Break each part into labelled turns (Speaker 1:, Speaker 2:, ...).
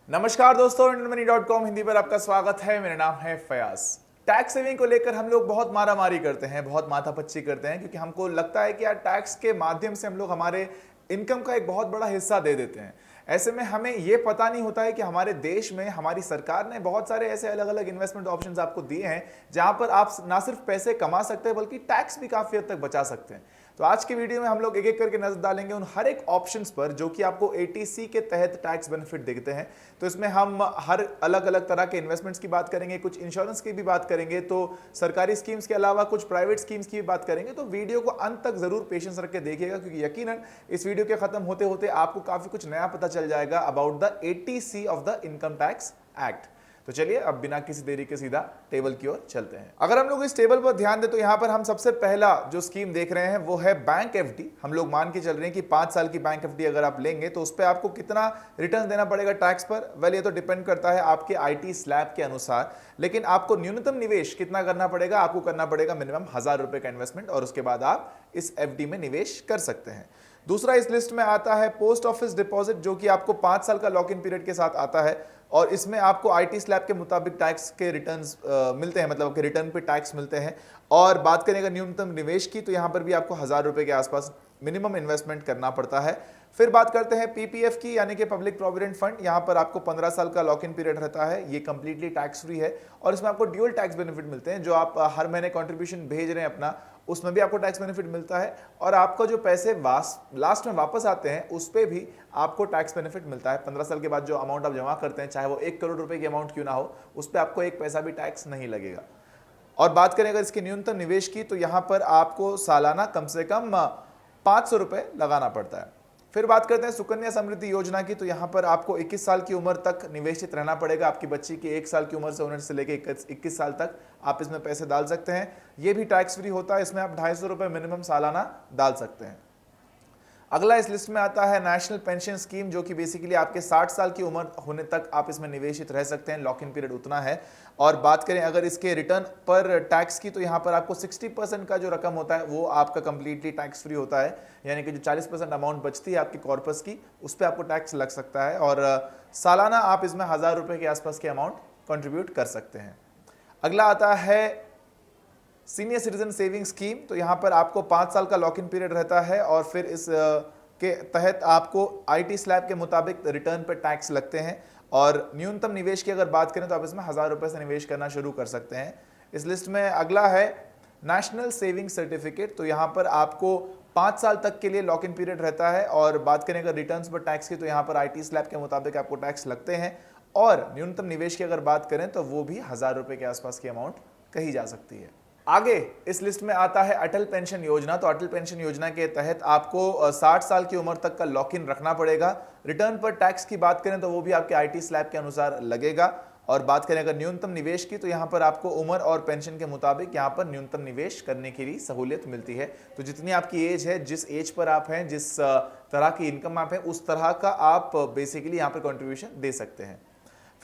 Speaker 1: नमस्कार दोस्तों, इंडियनमनी.com हिंदी पर आपका स्वागत है। मेरा नाम है फयाज। टैक्स सेविंग को लेकर हम लोग बहुत मारामारी करते हैं, बहुत माथापच्ची करते हैं, क्योंकि हमको लगता है कि यार टैक्स के माध्यम से हम लोग हमारे इनकम का एक बहुत बड़ा हिस्सा दे देते हैं। ऐसे में हमें ये पता नहीं होता है कि हमारे देश में हमारी सरकार ने बहुत सारे ऐसे अलग अलग इन्वेस्टमेंट ऑप्शंस आपको दिए हैं, जहां पर आप ना सिर्फ पैसे कमा सकते हैं बल्कि टैक्स भी काफी हद तक बचा सकते हैं। तो आज की वीडियो में हम लोग एक एक करके नजर डालेंगे उन हर एक ऑप्शंस पर जो कि आपको एटीसी के तहत टैक्स बेनिफिट दिखते हैं। तो इसमें हम हर अलग अलग तरह के इन्वेस्टमेंट्स की बात करेंगे, कुछ इंश्योरेंस की भी बात करेंगे, तो सरकारी स्कीम्स के अलावा कुछ प्राइवेट स्कीम्स की भी बात करेंगे। तो वीडियो को अंत तक जरूर पेशेंस रख के देखिएगा, क्योंकि यकीनन इस वीडियो के खत्म होते होते आपको काफी कुछ नया पता चल जाएगा about the ATC of the Income Tax Act. तो चलिए अब बिना किसी देरी के सीधा टेबल की ओर चलते हैं। अगर हम लोग इस टेबल पर ध्यान दें तो यहां पर हम सबसे पहला जो स्कीम देख रहे हैं वो है बैंक एफडी। हम लोग मान के चल रहे हैं कि 5 साल की बैंक एफडी अगर आप लेंगे तो उस पर आपको कितना रिटर्न देना पड़ेगा टैक्स पर। वेल, ये तो डिपेंड करता है आपके आईटी स्लैब के अनुसार, लेकिन आपको न्यूनतम निवेश कितना करना पड़ेगा? आपको करना पड़ेगा मिनिमम 1000 रुपए का इन्वेस्टमेंट, और उसके बाद आप इस एफडी में निवेश कर सकते हैं। दूसरा इस लिस्ट में आता है पोस्ट ऑफिस डिपॉजिट, जो कि आपको 5 साल का लॉक इन पीरियड के साथ आता है, और इसमें आपको आईटी स्लैब के मुताबिक टैक्स के रिटर्न्स मिलते हैं, मतलब रिटर्न पे टैक्स मिलते हैं। और बात करें अगर न्यूनतम निवेश की, तो यहां पर भी आपको 1000 रुपए के आसपास मिनिमम इन्वेस्टमेंट करना पड़ता है। फिर बात करते हैं पीपीएफ की, यानी कि पब्लिक प्रोविडेंट फंड। यहां पर आपको 15 साल का लॉक इन पीरियड रहता है, ये कंप्लीटली टैक्स फ्री है, और इसमें आपको ड्यूअल टैक्स बेनिफिट मिलते हैं। जो आप हर महीने कंट्रीब्यूशन भेज रहे हैं अपना, उसमें भी आपको टैक्स बेनिफिट मिलता है, और आपका जो पैसे लास्ट में वापस आते हैं उस पर भी आपको टैक्स बेनिफिट मिलता है। 15 साल के बाद जो अमाउंट आप जमा करते हैं, चाहे वो 1 करोड़ रुपए की अमाउंट क्यों ना हो, उस पर आपको 1 पैसा भी टैक्स नहीं लगेगा। और बात करें अगर इसके न्यूनतम निवेश की, तो यहां पर आपको सालाना कम से कम 500 रुपए लगाना पड़ता है। फिर बात करते हैं सुकन्या समृद्धि योजना की, तो यहां पर आपको 21 साल की उम्र तक निवेशित रहना पड़ेगा। आपकी बच्ची की 1 साल की उम्र से होने से लेकर 21 साल तक आप इसमें पैसे डाल सकते हैं। यह भी टैक्स फ्री होता है, इसमें आप 250 रुपए मिनिमम सालाना डाल सकते हैं। अगला इस लिस्ट में आता है नेशनल पेंशन स्कीम, जो कि बेसिकली आपके 60 साल की उम्र होने तक आप इसमें निवेशित रह सकते हैं। लॉक इन पीरियड उतना है। और बात करें अगर इसके रिटर्न पर टैक्स की, तो यहाँ पर आपको 60% का जो रकम होता है वो आपका कंप्लीटली टैक्स फ्री होता है, यानी कि जो 40% अमाउंट बचती है आपकी कॉर्पस की, उस पर आपको टैक्स लग सकता है। और सालाना आप इसमें 1000 रुपए के आसपास के अमाउंट कंट्रीब्यूट कर सकते हैं। अगला आता है सीनियर सिटीजन सेविंग स्कीम। तो यहां पर आपको 5 साल का लॉक इन पीरियड रहता है, और फिर इस के तहत आपको आईटी स्लैब के मुताबिक रिटर्न पर टैक्स लगते हैं। और न्यूनतम निवेश की अगर बात करें तो आप इसमें 1000 रुपए से निवेश करना शुरू कर सकते हैं। इस लिस्ट में अगला है नेशनल सेविंग सर्टिफिकेट। तो यहां पर आपको 5 साल तक के लिए लॉक इन पीरियड रहता है, और बात करें अगर रिटर्न्स पर टैक्स की, तो यहां पर आईटी स्लैब के मुताबिक आपको टैक्स लगते हैं। और न्यूनतम निवेश की अगर बात करें तो वो भी 1000 रुपए के आसपास की अमाउंट कही जा सकती है। आगे इस लिस्ट में आता है अटल पेंशन योजना। तो अटल पेंशन योजना के तहत आपको 60 साल की उम्र तक का लॉक इन रखना पड़ेगा। रिटर्न पर टैक्स की बात करें तो वो भी आपके आईटी स्लैब के अनुसार लगेगा। और बात करें अगर न्यूनतम निवेश की, तो यहां पर आपको उम्र और पेंशन के मुताबिक यहां पर न्यूनतम निवेश करने की भी सहूलियत मिलती है। तो जितनी आपकी एज है, जिस एज पर आप हैं, जिस तरह की इनकम आप है, उस तरह का आप बेसिकली यहां पर कॉन्ट्रीब्यूशन दे सकते हैं।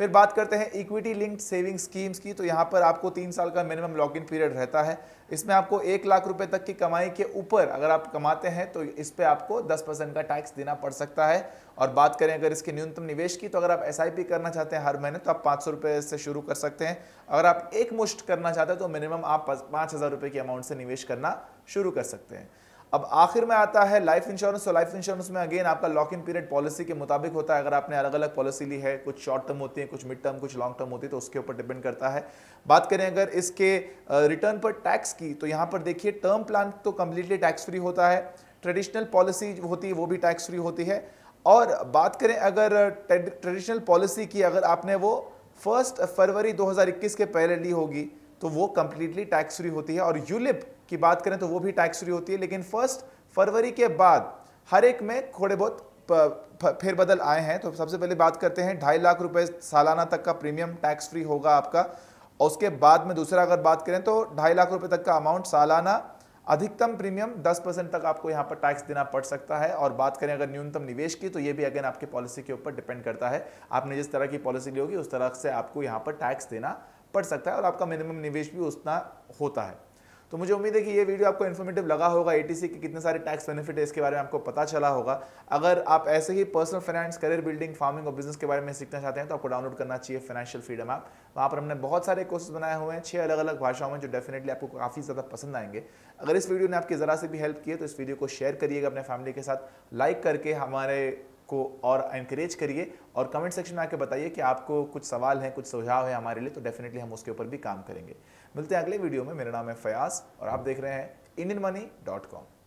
Speaker 1: फिर बात करते हैं इक्विटी लिंक्ड सेविंग स्कीम्स की। तो यहां पर आपको 3 साल का मिनिमम लॉक इन पीरियड रहता है। इसमें आपको 1 लाख रुपए तक की कमाई के ऊपर अगर आप कमाते हैं तो इस पे आपको 10% का टैक्स देना पड़ सकता है। और बात करें अगर इसके न्यूनतम निवेश की, तो अगर आप एसआईपी करना चाहते हैं हर महीने, तो आप 500 रुपए से शुरू कर सकते हैं। अगर आप एक मुश्त करना चाहते हैं तो मिनिमम आप 5000 रुपए की अमाउंट से निवेश करना शुरू कर सकते हैं। अब आखिर में आता है लाइफ इंश्योरेंस। तो लाइफ इंश्योरेंस में अगेन आपका लॉक इन पीरियड पॉलिसी के मुताबिक होता है। अगर आपने अलग अलग पॉलिसी ली है, कुछ शॉर्ट टर्म होती है, कुछ मिड टर्म, कुछ लॉन्ग टर्म होती है, तो उसके ऊपर डिपेंड करता है। बात करें अगर इसके रिटर्न पर टैक्स की, तो यहां पर देखिए टर्म प्लान तो कंप्लीटली टैक्स फ्री होता है। ट्रेडिशनल पॉलिसी होती है वो भी टैक्स फ्री होती है। और बात करें अगर ट्रेडिशनल पॉलिसी की, अगर आपने वो 1 फरवरी 2021 के पहले ली होगी, तो वो कंप्लीटली टैक्स फ्री होती है। और यूलिप की बात करें तो वो भी टैक्स फ्री होती है, लेकिन 1 फरवरी के बाद हर एक में थोड़े बहुत फेरबदल आए हैं। तो सबसे पहले बात करते हैं 2.5 लाख रुपए सालाना तक का प्रीमियम टैक्स फ्री होगा आपका। और उसके बाद में दूसरा अगर बात करें तो 2.5 लाख रुपए तक का अमाउंट सालाना, अधिकतम प्रीमियम 10% तक आपको यहाँ पर टैक्स देना पड़ सकता है। और बात करें अगर न्यूनतम निवेश की, तो ये भी अगेन आपकी पॉलिसी के ऊपर डिपेंड करता है। आपने जिस तरह की पॉलिसी ली होगी उस तरह से आपको यहाँ पर टैक्स देना पड़ सकता है, और आपका मिनिमम निवेश भी उतना होता है। तो मुझे उम्मीद है कि ये वीडियो आपको इन्फॉर्मेटिव लगा होगा, एटीसी के कितने सारे टैक्स बेनिफिट है इसके बारे में आपको पता चला होगा। अगर आप ऐसे ही personal finance, career building, farming और बिजनेस के बारे में सीखना चाहते हैं तो आपको डाउनलोड करना चाहिए फाइनेंशियल फ्रीडम ऐप। वहाँ पर हमने बहुत सारे कोर्सेज बनाए हुए हैं 6 अलग अलग भाषाओं में, जो डेफिनेटली आपको काफ़ी ज़्यादा पसंद आएंगे। अगर इस वीडियो ने आपकी ज़रा से भी हेल्प की है तो इस वीडियो को शेयर करिएगा अपने फैमिली के साथ, लाइक करके हमारे को और एनकरेज करिए, और कमेंट सेक्शन में आके बताइए कि आपको कुछ सवाल हैं, कुछ सुझाव है हमारे लिए, तो डेफिनेटली हम उसके ऊपर भी काम करेंगे। मिलते हैं अगले वीडियो में। मेरा नाम है फयाज और आप देख रहे हैं IndianMoney.com।